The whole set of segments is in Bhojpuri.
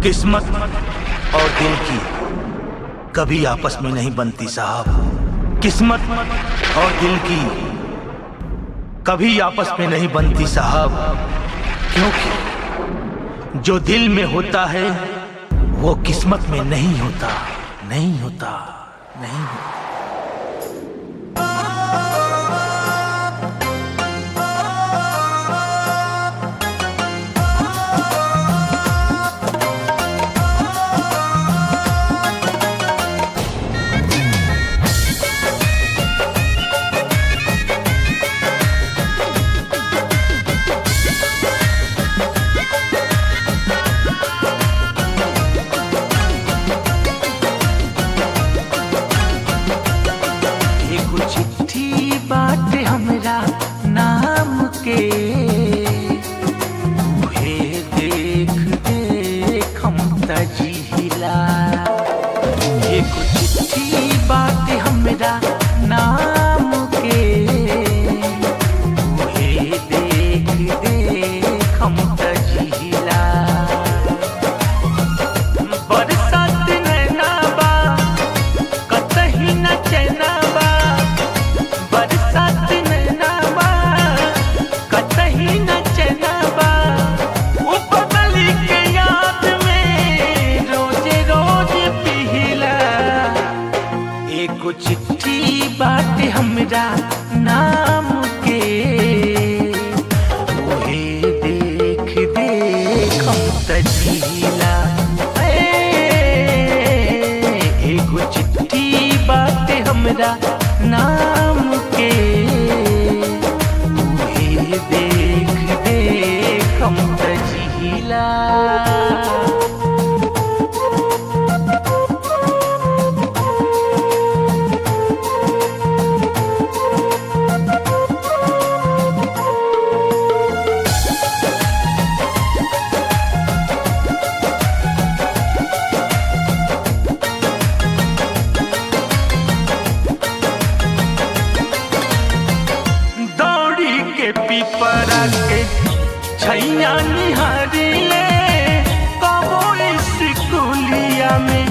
किस्मत और दिल की कभी आपस में नहीं बनती साहब। किस्मत और दिल की कभी आपस में नहीं बनती साहब, क्योंकि जो दिल में होता है वो किस्मत में नहीं होता, नहीं होता, नहीं होता। हमरा नाम के उहे देख देख हम तजिला। एक चिट्ठी बात हमरा नाम के उहे देख देख हम तजिला। बरसात नैना बा कतही न चैना बा, बरसात नैना बा कतही न चैना बा। वो बदली के याद में रोजे रोज पिहिला। एगो चिट्ठी बाटे हमरा नाम के उहे देख देख हम तजिला। एगो चिट्ठी बाटे हमरा नाम के उहे देख देख हम तजिला। पीपरा के छैया निहारिले कबो स्कूलिया में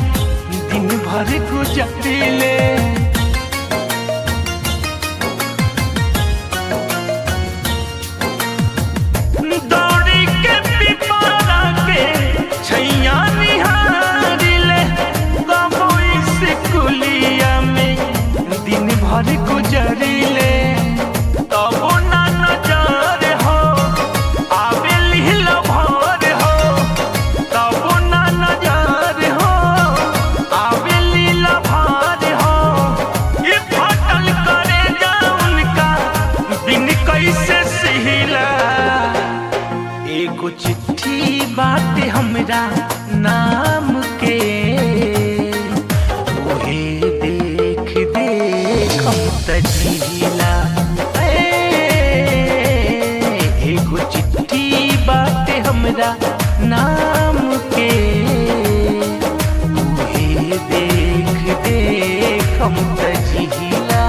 दिन भर गुजरिले। दौड़ी के पीपरा के छैया निहारिले कबो स्कूलिया में दिन भर गुजरिले। तबो ना नजर हो आवे लील भर हो, तबो ना नजर हो आवे लील भर हो। ये फटल करे जाउन का बिन कैसे सिहिला। एगो चिट्ठी बाटे हमरा नाम के उहे देख देख हम तजिला। एगो चिट्ठी बाटे हमरा नाम के उहे देख देख हम तजिला।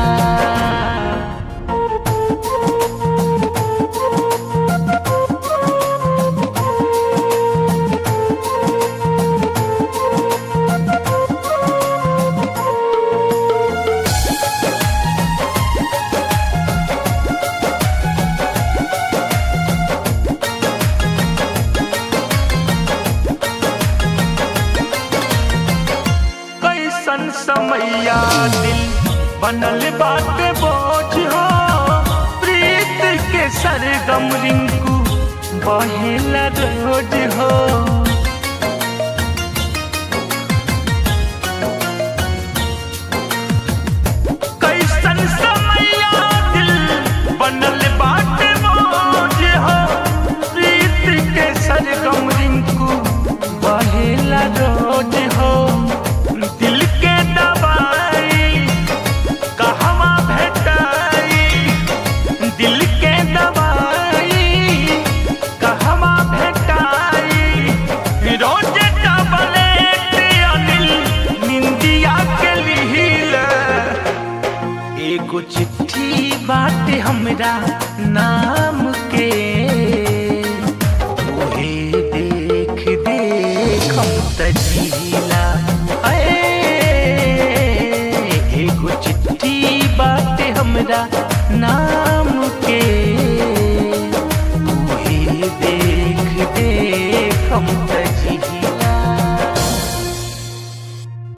समैया दिल बनल बाटे बोझ हो, प्रीत के सरगम रिंकू बहेला रोज हो। कैसन समैया दिल बनल बाटे बोझ हो, प्रीत के सरगम रिंकू बहेला रोज हो। दिल के दवाई कहवा भेटाई, दिल के दवाई कहवा भेटाई। रोज टबलेट अनिल निंदिया के लिहिला। एगो चिट्ठी बाटे हमरा नाम के उहे देख देख हम तजीला। एगो चिट्ठी बाटे हमरा नाम के, उहे देख देख हम